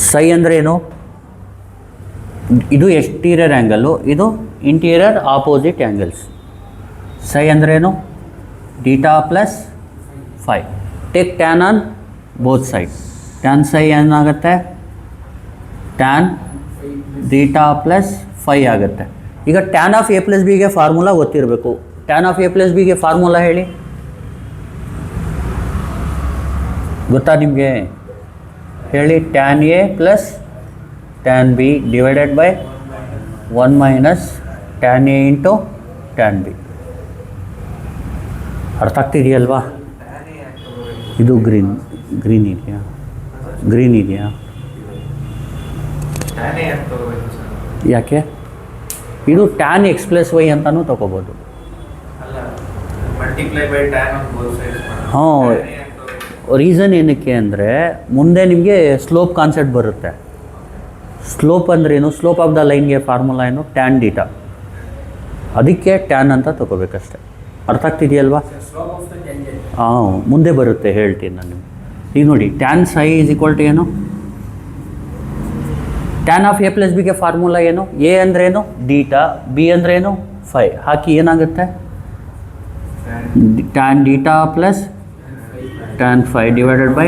ಸೈ ಅಂದರೆ ಏನು? ಇದು ಎಕ್ಸ್ಟೀರಿಯರ್ ಆ್ಯಂಗಲ್ಲು, ಇದು ಇಂಟೀರಿಯರ್ ಆಪೋಸಿಟ್ ಆ್ಯಂಗಲ್ಸ್. ಸೈ ಅಂದ್ರೇನು? Theta plus phi. Take tan on both side. Tan psi ಏನಾಗುತ್ತೆ? ಟ್ಯಾನ್ ಡೀಟಾ ಪ್ಲಸ್ ಫೈ ಆಗುತ್ತೆ. ಈಗ ಟ್ಯಾನ್ ಆಫ್ ಎ ಪ್ಲಸ್ ಬಿಗೆ ಫಾರ್ಮುಲಾ ಗೊತ್ತಿರಬೇಕು. ಟ್ಯಾನ್ ಆಫ್ ಎ ಪ್ಲಸ್ ಬಿಗೆ ಫಾರ್ಮುಲಾ ಹೇಳಿ, ಗೊತ್ತಾ ನಿಮಗೆ? ಹೇಳಿ. Tan A plus tan B divided by 1 minus tan A into tan B. ಅರ್ಥ ಆಗ್ತಿದೆಯಲ್ವಾ? ಇದು ಗ್ರೀನ್ ಇದೆಯಾ? ಗ್ರೀನ್ ಇದೆಯಾ? ಯಾಕೆ? ಇದು ಟ್ಯಾನ್ ಎಕ್ಸ್ ಪ್ಲಸ್ ವೈ ಅಂತಲೂ ತೊಗೋಬೋದು. ಹಾಂ, ರೀಸನ್ ಏನಕ್ಕೆ ಅಂದರೆ ಮುಂದೆ ನಿಮಗೆ ಸ್ಲೋಪ್ ಕಾನ್ಸೆಪ್ಟ್ ಬರುತ್ತೆ. ಸ್ಲೋಪ್ ಅಂದ್ರೇನು? ಸ್ಲೋಪ್ ಆಫ್ ದ ಲೈನ್ಗೆ ಫಾರ್ಮುಲಾ ಏನು? Tan theta. ಅದಕ್ಕೆ ಟ್ಯಾನ್ ಅಂತ ತೊಗೋಬೇಕಷ್ಟೆ. ಅರ್ಥ ಆಗ್ತಿದೆಯಲ್ವಾ? ಹಾಂ, ಮುಂದೆ ಬರುತ್ತೆ, ಹೇಳ್ತೀನಿ ನಾನು ನಿಮಗೆ. ಈಗ ನೋಡಿ, tan psi is equal to ಏನು? ಟ್ಯಾನ್ ಆಫ್ ಎ ಪ್ಲಸ್ ಬಿಗೆ ಫಾರ್ಮುಲಾ ಏನು? ಎ ಅಂದ್ರೇನು? ಡೀಟಾ, ಬಿ ಅಂದ್ರೇನು? ಫೈ. ಹಾಕಿ ಏನಾಗುತ್ತೆ? Tan theta plus tan phi divided by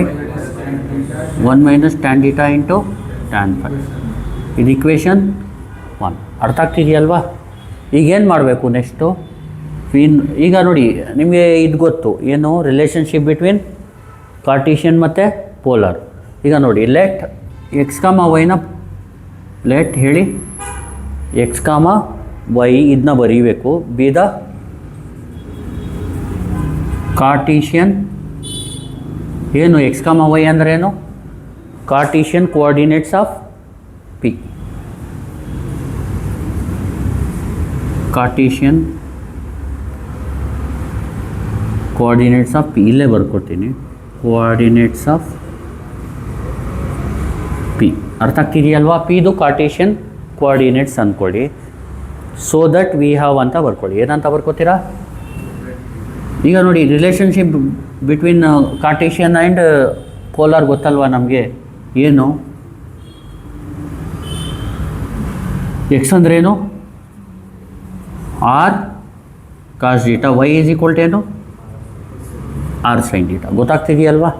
1 minus tan theta into tan phi. ಇದು ಇಕ್ವೇಷನ್ 1. ಅರ್ಥ ಆಗ್ತಿದೆಯಲ್ವಾ? ಈಗೇನು ಮಾಡಬೇಕು ನೆಕ್ಸ್ಟು? ಈಗ ನೋಡಿ, ನಿಮಗೆ ಇದು ಗೊತ್ತು ಏನು? ರಿಲೇಷನ್ಶಿಪ್ ಬಿಟ್ವೀನ್ ಕಾರ್ಟೀಷಿಯನ್ ಮತ್ತು ಪೋಲಾರ್. ಈಗ ನೋಡಿ, ಲೆಟ್ ಎಕ್ಸ್ ಕಾಮ ವೈನ, ಲೆಟ್ ಹೇಳಿ ಎಕ್ಸ್ ಕಾಮ ವೈ ಇದನ್ನ ಬರೀಬೇಕು. ಬಿ ದ ಕಾರ್ಟೀಷಿಯನ್ ಏನು? ಎಕ್ಸ್ ಕಾಮ ವೈ ಅಂದ್ರೇನು? Cartesian coordinates of P. Cartesian coordinates of P. ಇಲ್ಲೇ ಬರ್ಕೊಡ್ತೀನಿ, ಕೋಆರ್ಡಿನೇಟ್ಸ್ ಆಫ್ ಪಿ. ಅರ್ಥ ಆಗ್ತಿದೆಯಲ್ವಾ? ಪಿ ಇದು ಕಾರ್ಟೀಷಿಯನ್ ಕೋಆರ್ಡಿನೇಟ್ಸ್ ಅಂದ್ಕೊಳ್ಳಿ. ಸೊ ದಟ್ ವಿ ಹ್ಯಾವ್ ಅಂತ ಬರ್ಕೊಳ್ಳಿ. ಏನಂತ ಬರ್ಕೋತೀರಾ? ಈಗ ನೋಡಿ, relationship between Cartesian and polar ಗೊತ್ತಲ್ವಾ ನಮಗೆ? ಏನು? ಎಕ್ಸ್ ಅಂದ್ರೇನು? R cos theta, Y is equal to ಏನು? R sine theta. ಗೊತ್ತಾಗ್ತಿದೆಯಲ್ವಾ?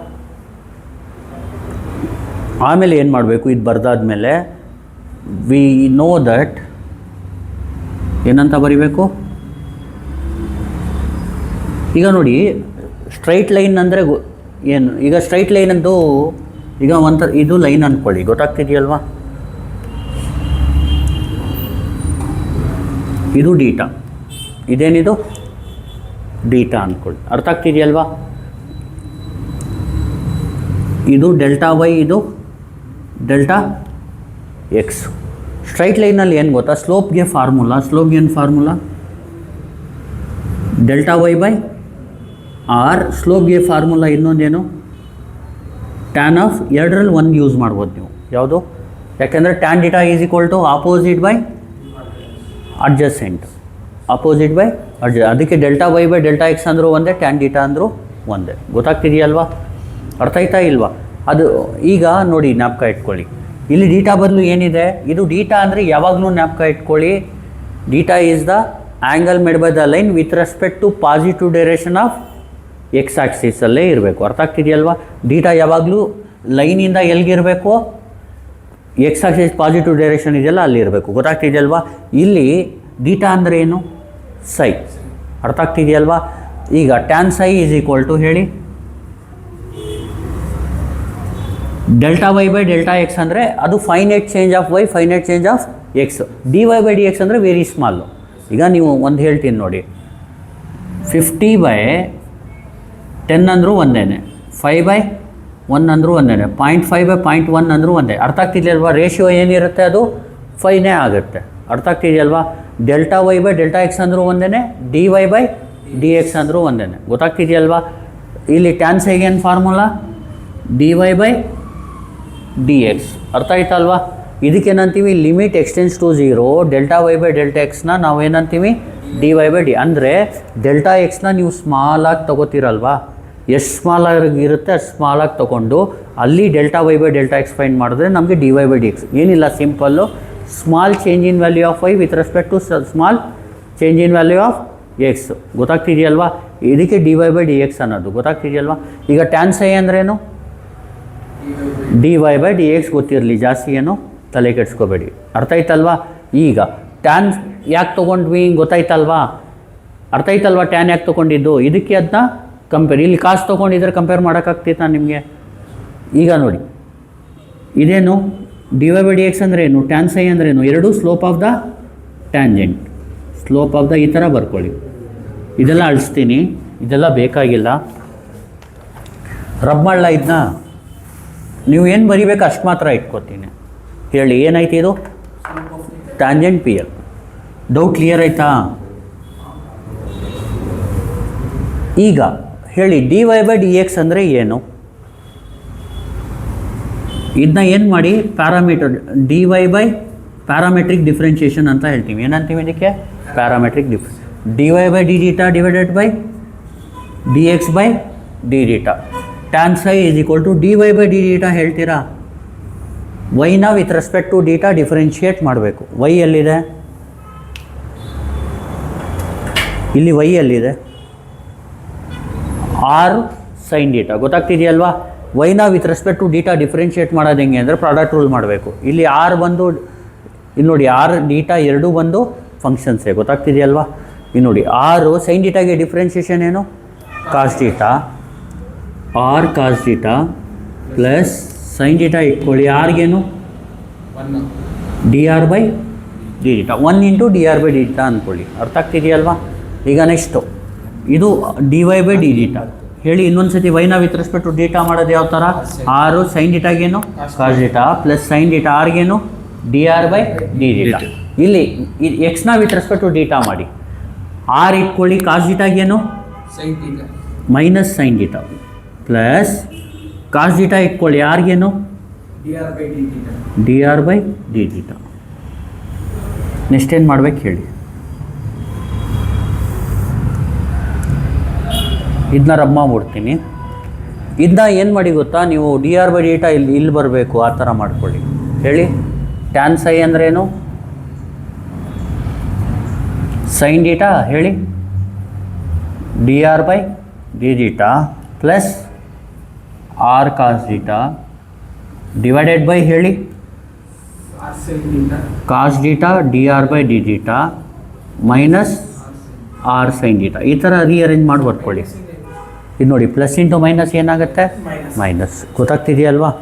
ಆಮೇಲೆ ಏನು ಮಾಡಬೇಕು? ಇದು ಬರ್ದಾದ್ಮೇಲೆ ವಿ ನೋ ದಟ್ ಏನಂತ ಬರಿಬೇಕು? ಈಗ ನೋಡಿ, ಸ್ಟ್ರೈಟ್ ಲೈನ್ ಅಂದರೆ ಏನು? ಈಗ ಸ್ಟ್ರೈಟ್ ಲೈನ್ ಅಂತೂ ಈಗ ಒಂಥರ ಇದು ಲೈನ್ ಅಂದ್ಕೊಳ್ಳಿ. ಗೊತ್ತಾಗ್ತಿದೆಯಲ್ವಾ? ಇದು ಡೀಟಾ, ಇದೇನಿದು? ಡೀಟಾ ಅಂದ್ಕೊಳ್ಳಿ. ಅರ್ಥ ಆಗ್ತಿದೆಯಲ್ವಾ? ಇದು ಡೆಲ್ಟಾ ವೈ, ಇದು ಡೆಲ್ಟಾ ಎಕ್ಸ್. ಸ್ಟ್ರೈಟ್ ಲೈನಲ್ಲಿ ಏನು ಗೊತ್ತಾ? ಸ್ಲೋಪ್ಗೆ ಫಾರ್ಮುಲಾ. ಸ್ಲೋಪ್ಗೆ ಏನು formula? Delta Y by R. ಸ್ಲೋಪ್ಗೆ ಫಾರ್ಮುಲಾ ಇನ್ನೊಂದೇನು? Tan of. ಎರಡರಲ್ಲಿ ಒಂದು ಯೂಸ್ ಮಾಡ್ಬೋದು ನೀವು. ಯಾವುದು? ಯಾಕೆಂದರೆ tan theta is equal to opposite by adjacent. Opposite by ಅಡ್ಜ. ಅದಕ್ಕೆ delta Y by delta X ಅಂದರೂ ಒಂದೇ, ಟ್ಯಾನ್ ಡೀಟಾ ಅಂದರೂ ಒಂದೇ. ಗೊತ್ತಾಗ್ತಿದೆಯಲ್ವಾ? ಅರ್ಥ ಆಯ್ತಾ ಇಲ್ವಾ? ಅದು ಈಗ ನೋಡಿ, ಜ್ಞಾಪಕ ಇಟ್ಕೊಳ್ಳಿ. ಇಲ್ಲಿ ಡೀಟಾ ಬದಲು ಏನಿದೆ? ಇದು ಡೀಟಾ ಅಂದರೆ ಯಾವಾಗಲೂ ಜ್ಞಾಪಕ ಇಟ್ಕೊಳ್ಳಿ, theta is the angle made by the line with respect to positive direction of X ಆಕ್ಸಿಸಲ್ಲೇ ಇರಬೇಕು. ಅರ್ಥ ಆಗ್ತಿದೆಯಲ್ವಾ? ಡೀಟಾ ಯಾವಾಗಲೂ ಲೈನಿಂದ ಎಲ್ಲಿಗಿರಬೇಕು? ಎಕ್ಸ್ ಆಕ್ಸಿಸ್ ಪಾಸಿಟಿವ್ ಡೈರೆಕ್ಷನ್ ಇದೆಯಲ್ಲ ಅಲ್ಲಿ ಇರಬೇಕು. ಗೊತ್ತಾಗ್ತಿದೆಯಲ್ವಾ? ಇಲ್ಲಿ ಡೀಟಾ ಅಂದರೆ ಏನು? ಸೈ. ಅರ್ಥ ಆಗ್ತಿದೆಯಲ್ವಾ? ಈಗ tan psi is equal to ಹೇಳಿ delta Y by delta X ಅಂದರೆ ಅದು finite change of Y, finite change of X. D Y by D X ಅಂದರೆ ವೆರಿ ಸ್ಮಾಲು. ಈಗ ನೀವು ಒಂದು ಹೇಳ್ತೀನಿ ನೋಡಿ, 50/10 ಅಂದರೂ ಒಂದೇ, 5/1 ಅಂದರೂ ಒಂದೇ, 0.5/0.1 ಅಂದರೂ ಒಂದೇ. ಅರ್ಥ ಆಗ್ತಿದೆಯಲ್ವಾ? ರೇಷಿಯೋ ಏನಿರುತ್ತೆ ಅದು 5ನೇ ಆಗುತ್ತೆ. ಅರ್ಥ ಆಗ್ತಿದೆಯಲ್ವಾ? Delta Y by delta X ಅಂದರೂ ಒಂದೇ, D Y by D X ಅಂದರೂ ಒಂದೇ. ಗೊತ್ತಾಗ್ತಿದೆಯಲ್ವಾ? ಇಲ್ಲಿ ಟ್ಯಾನ್ ಸೈಗೇನು formula? D Y by D X. ಅರ್ಥ ಆಯ್ತಲ್ವಾ? ಇದಕ್ಕೇನಂತೀವಿ? Limit X tends to 0 delta Y by delta ಎಕ್ಸ್ನ ನಾವು ಏನಂತೀವಿ? D Y by D. ಅಂದರೆ ಡೆಲ್ಟಾ ಎಕ್ಸ್ನ ನೀವು ಸ್ಮಾಲಾಗಿ ತೊಗೋತೀರಲ್ವಾ, ಎಷ್ಟು ಸ್ಮಾಲಾಗಿರುತ್ತೆ ಅಷ್ಟು ಸ್ಮಾಲಾಗಿ ತೊಗೊಂಡು ಅಲ್ಲಿ delta Y by delta X find ಮಾಡಿದ್ರೆ ನಮಗೆ D Y by D X. ಏನಿಲ್ಲ, simple, small change in value of Y with respect to small change in value of X. ಗೊತ್ತಾಗ್ತಿದೆಯಲ್ವಾ? ಇದಕ್ಕೆ D Y by D X ಅನ್ನೋದು. ಗೊತ್ತಾಗ್ತಿದೆಯಲ್ವಾ? ಈಗ tan psi ಅಂದ್ರೇನು? D Y by D X ಗೊತ್ತಿರಲಿ, ಜಾಸ್ತಿ ಏನು ತಲೆ ಕೆಡಿಸ್ಕೋಬೇಡಿ. ಅರ್ಥ ಆಯ್ತಲ್ವಾ? ಈಗ ಟ್ಯಾನ್ ಯಾಕೆ ತೊಗೊಂಡ್ವಿ ಗೊತ್ತಾಯ್ತಲ್ವಾ? ಅರ್ಥ ಆಯ್ತಲ್ವಾ? ಟ್ಯಾನ್ ಯಾಕೆ ತೊಗೊಂಡಿದ್ದು? ಇದಕ್ಕೆ ಅದನ್ನ ಕಂಪೇರ್, ಇಲ್ಲಿ ಕಾಸು ತೊಗೊಂಡಿದ್ರೆ ಕಂಪೇರ್ ಮಾಡೋಕ್ಕಾಗ್ತಿತ್ತಾ ನಿಮಗೆ? ಈಗ ನೋಡಿ, ಇದೇನು D Y by D X ಅಂದ್ರೇನು, ಟ್ಯಾನ್ ಸೈ ಅಂದ್ರೇನು? ಎರಡೂ slope of the tangent, slope of the ಈ ಥರ ಬರ್ಕೊಳ್ಳಿ. ಇದೆಲ್ಲ ಅಳಿಸ್ತೀನಿ, ಇದೆಲ್ಲ ಬೇಕಾಗಿಲ್ಲ. ರಬ್ ಮಾಡಲ ಇದನ್ನ, ನೀವು ಏನು ಬರಿಬೇಕು ಅಷ್ಟು ಮಾತ್ರ ಇಟ್ಕೋತೀನಿ. ಹೇಳಿ ಏನಾಯ್ತು ಇದು? Tangent P L. Doubt clear ಆಯಿತಾ? ಈಗ ಹೇಳಿ D Y by D X ಅಂದರೆ ಏನು? ಇದನ್ನ ಏನು ಮಾಡಿ, parameter D Y by parametric differentiation ಅಂತ ಹೇಳ್ತೀವಿ. ಏನಂತೀವಿ ಇದಕ್ಕೆ? Parametric D Y by D theta divided by D X by D theta. Tan psi is equal to D Y by D theta ಹೇಳ್ತೀರಾ? ವೈನ with respect to theta differentiate ಮಾಡಬೇಕು. Y ಎಲ್ಲಿದೆ? ಇಲ್ಲಿ Y ಎಲ್ಲಿದೆ? R sine theta. ಗೊತ್ತಾಗ್ತಿದೆಯಲ್ವಾ? ವೈನ with respect to theta differentiate ಮಾಡೋದು ಹೆಂಗೆ ಅಂದರೆ ಪ್ರಾಡಕ್ಟ್ ರೂಲ್ ಮಾಡಬೇಕು. ಇಲ್ಲಿ ಆರ್ ಬಂದು, ಇಲ್ಲಿ ನೋಡಿ ಆರ್ ಡೀಟಾ ಎರಡೂ ಬಂದು ಫಂಕ್ಷನ್ಸೇ. ಗೊತ್ತಾಗ್ತಿದೆಯಲ್ವಾ? ಇಲ್ಲಿ ನೋಡಿ, ಆರು ಸೈನ್ ಡೀಟಾಗೆ ಡಿಫ್ರೆನ್ಷಿಯೇಷನ್ ಏನು? Cos theta, R cos theta plus sine theta ಇಟ್ಕೊಳ್ಳಿ. ಆರ್ಗೇನು? D R by D theta, 1 into D R by D theta ಅಂದ್ಕೊಳ್ಳಿ. ಅರ್ಥ ಆಗ್ತಿದೆಯಲ್ವಾ? ಈಗ ನೆಕ್ಸ್ಟು ಇದು D Y by D theta. ಹೇಳಿ ಇನ್ನೊಂದು ಸತಿ, ವೈನ ವಿತ್ ರೆಸ್ಪೆಕ್ಟ್ ಟು ಡೀಟಾ ಮಾಡೋದು ಯಾವ ಥರ? ಆರು ಸೈನ್ ಡೀಟಾಗೇನು? Cos theta plus sine theta, ಆರ್ಗೇನು? D R by D theta. ಇಲ್ಲಿ ಎಕ್ಸ್ನ ವಿತ್ ರೆಸ್ಪೆಕ್ಟ್ ಟು ಡೀಟಾ ಮಾಡಿ, ಆರ್ ಇಟ್ಕೊಳ್ಳಿ. ಕಾಸ್ ಡೀಟಾಗೇನು? Minus sine theta plus cos theta ಇಟ್ಕೊಳ್ಳಿ. ಆರ್ಗೇನು? D R by D theta. Next ಏನು ಮಾಡ್ಬೇಕು ಹೇಳಿ? ಇದನ್ನ ರಬ್ ಮಾಡ್ಬಿಡ್ತೀನಿ. ಇದನ್ನ ಏನು ಮಾಡಿ ಗೊತ್ತಾ ನೀವು? ಡಿ ಆರ್ ಬೈ ಡೀಟಾ ಇಲ್ಲಿ ಬರಬೇಕು, ಆ ಥರ ಮಾಡ್ಕೊಳ್ಳಿ. ಹೇಳಿ ಟ್ಯಾನ್ ಸೈ ಅಂದ್ರೇನು? ಸೈನ್ ಡೀಟಾ ಹೇಳಿ, D R by D theta plus R cos theta divided by ಹೇಳಿ cos theta D R by D theta minus R sine theta. ಈ ಥರ ರೀಅರೇಂಜ್ ಮಾಡಿ ಬರ್ಕೊಳ್ಳಿ. ಇದು ನೋಡಿ, ಪ್ಲಸ್ ಇಂಟು ಮೈನಸ್ ಏನಾಗುತ್ತೆ? ಮೈನಸ್. ಗೊತ್ತಾಗ್ತಿದೆಯಲ್ವಾ?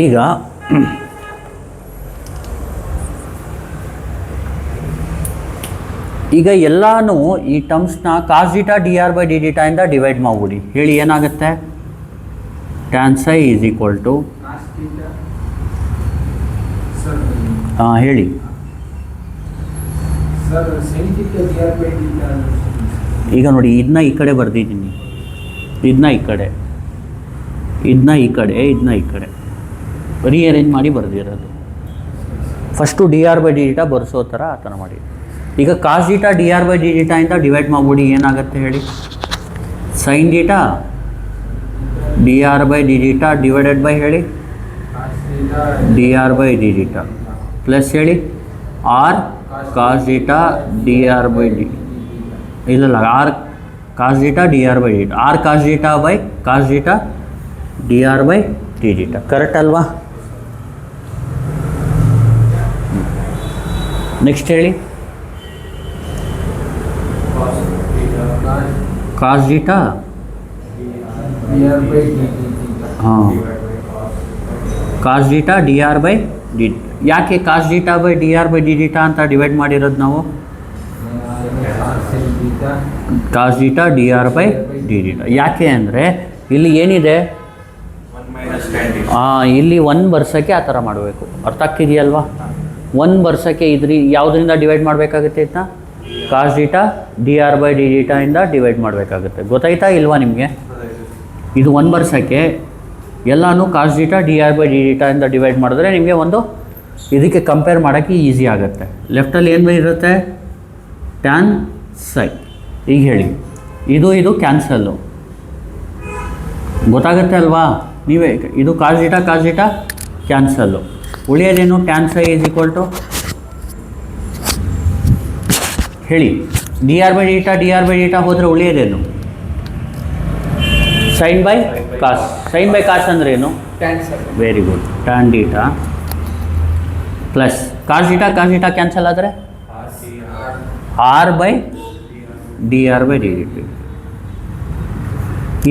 ಈಗ ಈಗ ಎಲ್ಲನೂ ಈ ಟರ್ಮ್ಸ್ನ cos theta D R by D ಡೀಟಾಯಿಂದ ಡಿವೈಡ್ ಮಾಡಿಬಿಡಿ. ಹೇಳಿ ಏನಾಗುತ್ತೆ? Tan psi is equal to ಹೇಳಿ ಈಗ ನೋಡಿ, ಇದನ್ನ ಈ ಕಡೆ ಬರೆದಿದ್ದೀನಿ, ಇದನ್ನ ಈ ಕಡೆ, ಇದನ್ನ ಈ ಕಡೆ, ಇದನ್ನ ಈ ಕಡೆ ರೀಅರೇಂಜ್ ಮಾಡಿ ಬರೆದಿರೋದು. First D R by D theta ಬರೆಸೋ ಥರ ಆ ಥರ ಮಾಡಿ. ಈಗ cos theta D R by D ಡೀಟಾಯಿಂದ ಡಿವೈಡ್ ಮಾಡಿಬಿಡಿ. ಏನಾಗುತ್ತೆ ಹೇಳಿ? Sine theta D R by D theta divided by ಹೇಳಿ D R by D theta plus ಹೇಳಿ R cos theta D R by D, ಇಲ್ಲ R cos theta D R by D theta, R cos theta by cos theta D R by D theta. Correct ಅಲ್ವಾ? Next ಹೇಳಿ cos theta ಹಾಂ cos theta D R by D. ಯಾಕೆ cos theta by D R by D theta ಅಂತ divide ಮಾಡಿರೋದು ನಾವು? Cos theta D R by D theta. ಯಾಕೆ ಅಂದರೆ ಇಲ್ಲಿ ಏನಿದೆ, ಇಲ್ಲಿ 1 ಬರ್ಸೋಕ್ಕೆ ಆ ಥರ ಮಾಡಬೇಕು. ಅರ್ಥ ಆಗ್ತಿದೆಯಲ್ವಾ? 1 ಬರ್ಸೋಕ್ಕೆ ಯಾವುದರಿಂದ ಡಿವೈಡ್ ಮಾಡಬೇಕಾಗುತ್ತೆ ಇದನ್ನ? Cos theta D R by D ಡೀಟಾಯಿಂದ ಡಿವೈಡ್ ಮಾಡಬೇಕಾಗುತ್ತೆ. ಗೊತ್ತಾಯ್ತಾ ಇಲ್ವಾ ನಿಮಗೆ? ಇದು 1 ಬರ್ಸೋಕ್ಕೆ ಎಲ್ಲನೂ cos theta D R by D ಡೀಟಾಯಿಂದ ಡಿವೈಡ್ ಮಾಡಿದ್ರೆ ನಿಮಗೆ ಒಂದು ಇದಕ್ಕೆ ಕಂಪೇರ್ ಮಾಡೋಕ್ಕೆ ಈಸಿ ಆಗುತ್ತೆ. ಲೆಫ್ಟಲ್ಲಿ ಏನು ಇರುತ್ತೆ? ಟ್ಯಾನ್ ಸೈ. ಈಗ ಹೇಳಿ, ಇದು ಕ್ಯಾನ್ಸಲ್ಲು. ಗೊತ್ತಾಗುತ್ತೆ ಅಲ್ವಾ? ನೀವೇ ಇದು ಕಾಸ್ ಡೀಟಾ ಕ್ಯಾನ್ಸಲ್ಲು. ಉಳಿಯೋದೇನು? Tan psi is equal to ಹೇಳಿ, ಡಿ ಆರ್ ಬೈ ಡೀಟಾ ಹೋದರೆ ಉಳಿಯೋದೇನು? Sine by cos. Sine by cos ಅಂದರೆ ಏನು? Very good. Tan theta plus cos theta cancel ಆದರೆ R by D R by D D.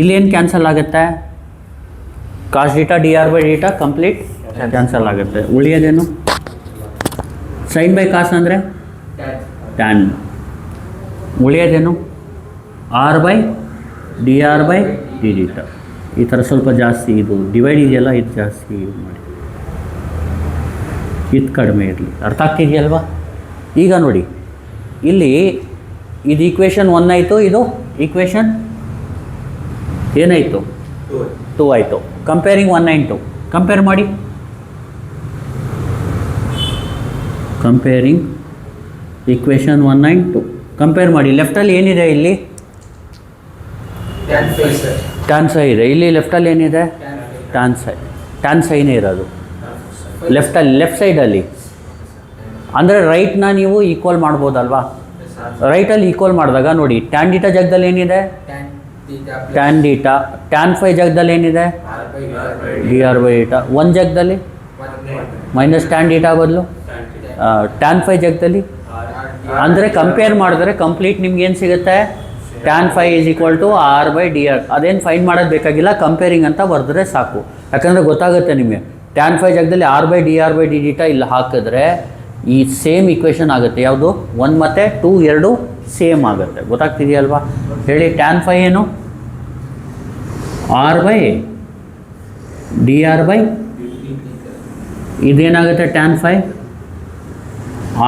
ಇಲ್ಲೇನು cancel ಆಗುತ್ತೆ? Cos theta D R by theta complete cancel ಆಗುತ್ತೆ. ಉಳಿಯೋದೇನು? Sine by cos ಅಂದರೆ tan. ಉಳಿಯೋದೇನು? R by D R by D theta. ಈ ಥರ ಸ್ವಲ್ಪ ಜಾಸ್ತಿ ಇದು ಡಿವೈಡ್ ಇದೆಯಲ್ಲ, ಇದು ಜಾಸ್ತಿ ಯೂಸ್ ಮಾಡಿ, ಇದು ಕಡಿಮೆ ಇರಲಿ. ಅರ್ಥ ಆಗ್ತಿದೆಯಲ್ವಾ? ಈಗ ನೋಡಿ, ಇಲ್ಲಿ ಇದು ಈಕ್ವೇಷನ್ 1 ಆಯಿತು, ಇದು ಈಕ್ವೇಷನ್ ಏನಾಯಿತು? 2 ಆಯಿತು. ಕಂಪೇರಿಂಗ್ 1 and 2 ಕಂಪೇರ್ ಮಾಡಿ. ಕಂಪೇರಿಂಗ್ ಈಕ್ವೇಷನ್ 1 and 2 ಕಂಪೇರ್ ಮಾಡಿ. ಲೆಫ್ಟಲ್ಲಿ ಏನಿದೆ? ಇಲ್ಲಿ ಟ್ಯಾನ್ ಸೈ ಇದೆ. ಇಲ್ಲಿ ಲೆಫ್ಟಲ್ಲಿ ಏನಿದೆ? ಟ್ಯಾನ್ ಸೈನೇ ಇರೋದು ಲೆಫ್ಟ್ ಸೈಡಲ್ಲಿ. ಅಂದರೆ ರೈಟ್ನ ನೀವು ಈಕ್ವಲ್ ಮಾಡ್ಬೋದಲ್ವಾ? ರೈಟಲ್ಲಿ ಈಕ್ವಲ್ ಮಾಡಿದಾಗ ನೋಡಿ, ಟ್ಯಾನ್ ಡೀಟಾ ಜಾಗದಲ್ಲಿ ಏನಿದೆ? Tan theta. ಟ್ಯಾನ್ ಫೈ ಜಾಗದಲ್ಲಿ ಏನಿದೆ? D R by theta. 1 ಜಾಗದಲ್ಲಿ ಮೈನಸ್ ಟ್ಯಾನ್ ಡೀಟಾ ಬದಲು ಟ್ಯಾನ್ ಫೈ ಜಾಗದಲ್ಲಿ. ಅಂದರೆ ಕಂಪೇರ್ ಮಾಡಿದ್ರೆ ಕಂಪ್ಲೀಟ್ ನಿಮ್ಗೆ ಏನು ಸಿಗುತ್ತೆ? Tan phi is equal to R by D R. ಅದೇನು ಫೈನ್ ಮಾಡೋದು ಬೇಕಾಗಿಲ್ಲ, ಕಂಪೇರಿಂಗ್ ಅಂತ ಬರೆದ್ರೆ ಸಾಕು. ಯಾಕಂದರೆ ಗೊತ್ತಾಗುತ್ತೆ ನಿಮಗೆ. ಟ್ಯಾನ್ ಫೈ ಜಾಗದಲ್ಲಿ ಆರ್ ಬೈ ಡಿ ಡೀಟಾ ಇಲ್ಲಿ ಹಾಕಿದ್ರೆ ಈ ಸೇಮ್ ಈಕ್ವೇಷನ್ ಆಗುತ್ತೆ. ಯಾವುದು? 1 ಮತ್ತು 2 ಎರಡು ಸೇಮ್ ಆಗುತ್ತೆ. ಗೊತ್ತಾಗ್ತಿದೆಯಲ್ವಾ? ಹೇಳಿ, ಟ್ಯಾನ್ ಫೈ ಏನು? R by D R by ಇದೇನಾಗುತ್ತೆ? ಟ್ಯಾನ್ ಫೈ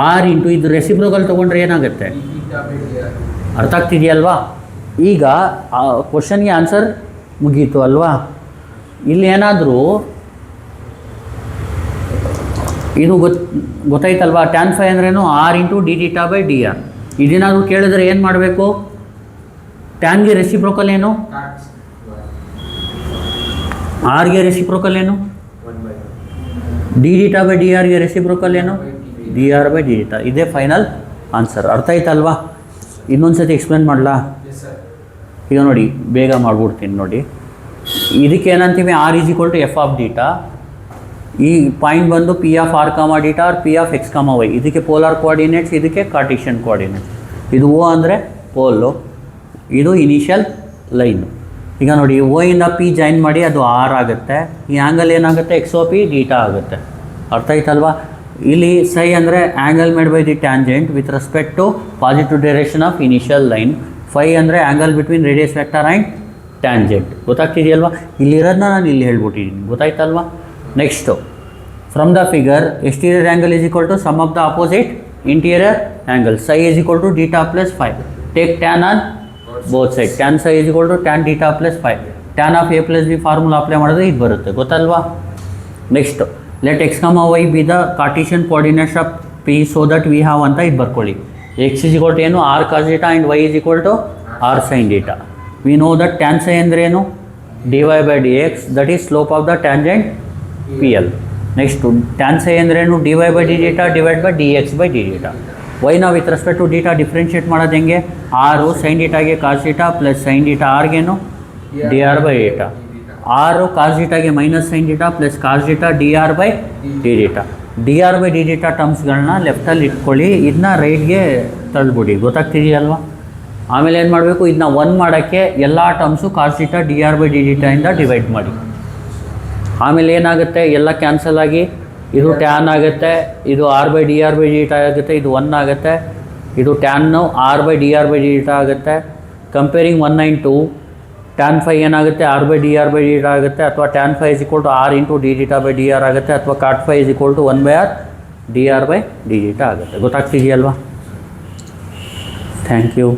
ಆರ್ ಇಂಟು ಇದು ರೆಸಿಪ್ರೋಕಲ್ ತೊಗೊಂಡ್ರೆ ಏನಾಗುತ್ತೆ? ಅರ್ಥ ಆಗ್ತಿದೆಯಲ್ವಾ? ಈಗ ಕ್ವಶನ್ಗೆ ಆನ್ಸರ್ ಮುಗೀತು ಅಲ್ವಾ? ಇಲ್ಲಿ ಏನಾದರೂ ಇದು ಗೊತ್ತಾಯ್ತಲ್ವಾ? ಟ್ಯಾನ್ ಫೈ ಅಂದ್ರೇನು? R into D theta by D R. ಇದೇನಾದರೂ ಕೇಳಿದ್ರೆ ಏನು ಮಾಡಬೇಕು? ಟ್ಯಾನ್ಗೆ ರೆಸಿಪ್ರೋಕಲ್ ಏನು? ಆರ್ಗೆ ರೆಸಿಪ್ರೋಕಲ್ ಏನು? ಡಿ ಡೀಟಾ ಬೈ ಡಿ ಆರ್ಗೆ ರೆಸಿಪ್ರೋಕಲ್ ಏನು? D R by D theta. ಇದೇ ಫೈನಲ್ ಆನ್ಸರ್. ಅರ್ಥ ಆಯ್ತಲ್ವಾ? ಇನ್ನೊಂದು ಸತಿ ಎಕ್ಸ್ಪ್ಲೇನ್ ಮಾಡಲಾ? ಈಗ ನೋಡಿ, ಬೇಗ ಮಾಡ್ಬಿಡ್ತೀನಿ ನೋಡಿ. ಇದಕ್ಕೆ ಏನಂತೀವಿ? R is equal to F of theta. ಈ ಪಾಯಿಂಟ್ ಬಂದು P of R comma theta R P of X comma Y. ಇದಕ್ಕೆ ಪೋಲಾರ್ ಕೋಆರ್ಡಿನೇಟ್ಸ್, ಇದಕ್ಕೆ ಕಾರ್ಟಿಷಿಯನ್ ಕೋಆರ್ಡಿನೇಟ್ಸ್. ಇದು ಓ ಅಂದರೆ ಪೋಲು, ಇದು ಇನಿಷಿಯಲ್ ಲೈನು. ಈಗ ನೋಡಿ, ಓ ಇಂದ ಪಿ ಜಾಯಿನ್ ಮಾಡಿ ಅದು ಆರ್ ಆಗುತ್ತೆ. ಈ ಆ್ಯಂಗಲ್ ಏನಾಗುತ್ತೆ? ಎಕ್ಸ್ ಓ ಪಿ ಡೀಟಾ ಆಗುತ್ತೆ. ಅರ್ಥ ಆಯ್ತಲ್ವಾ? ಇಲ್ಲಿ ಸೈ ಅಂದರೆ angle made by the tangent with respect to positive direction of initial line. Phi ಅಂದರೆ angle between radius vector and tangent. ಗೊತ್ತಾಗ್ತಿದೆಯಲ್ವಾ? ಇಲ್ಲಿರೋದನ್ನ ನಾನು ಇಲ್ಲಿ ಹೇಳ್ಬಿಟ್ಟಿದ್ದೀನಿ. ಗೊತ್ತಾಯ್ತಲ್ವಾ? Next, from the figure exterior angle is equal to sum of the opposite interior angle. Psi is equal to theta plus 5. Take tan on both side. Tan psi is equal to tan theta plus 5. Tan of A plus B formula apply ಮಾಡಿದ್ರೆ ಇದು ಬರುತ್ತೆ. ಗೊತ್ತಲ್ವಾ? Next, let X comma Y be the Cartesian coordinates of P so that we have ಅಂತ ಇದು ಬರ್ಕೊಳ್ಳಿ. X is equal to ಏನು? R cos theta and Y is equal to R sine theta. We know that tan psi ಅಂದರೆ ಏನು? D Y by D X, that is slope of the tangent P L. Next, tan psi ಅಂದ್ರೇನು? D Y by D theta divide by D X by D theta. ವೈನ with respect to theta differentiate ಮಾಡೋದು ಹೆಂಗೆ? R sine ಡೀಟಾಗೆ cos theta plus sine theta ಆರ್ಗೇನು? D R by theta. R cos ಡೀಟಾಗೆ minus sine theta plus cos theta D R by D theta. D R by D theta ಟರ್ಮ್ಸ್ಗಳನ್ನ ಲೆಫ್ಟಲ್ಲಿ ಇಟ್ಕೊಳ್ಳಿ, ಇದನ್ನ ರೈಟ್ಗೆ ತಳ್ಳಿಬಿಡಿ. ಗೊತ್ತಾಗ್ತಿದೆಯಲ್ವಾ? ಆಮೇಲೆ ಏನು ಮಾಡಬೇಕು? ಇದನ್ನ 1 ಮಾಡೋಕ್ಕೆ ಎಲ್ಲ terms cos theta D R by D ಡೀಟಾಯಿಂದ ಡಿವೈಡ್ ಮಾಡಿ. ಆಮೇಲೆ ಏನಾಗುತ್ತೆ, ಎಲ್ಲ ಕ್ಯಾನ್ಸಲ್ ಆಗಿ ಇದು ಟ್ಯಾನ್ ಆಗುತ್ತೆ, ಇದು ಆರ್ ಬೈ ಡಿ ಟ ಆಗುತ್ತೆ, ಇದು 1 ಆಗುತ್ತೆ, ಇದು ಟ್ಯಾನ್ನು ಆರ್ ಬೈ ಡಿ ಟ ಆಗುತ್ತೆ. ಕಂಪೇರಿಂಗ್ 1 and 2, ಟ್ಯಾನ್ ಫೈ ಏನಾಗುತ್ತೆ, ಆರ್ ಬೈ ಡಿ ಟ ಆಗುತ್ತೆ, ಅಥವಾ tan phi is equal to R into D theta by D R ಆಗುತ್ತೆ, ಅಥವಾ cot phi is equal to 1 by R D R by D theta ಆಗುತ್ತೆ. ಗೊತ್ತಾಗ್ತಿದೆಯಲ್ವಾ? Thank you.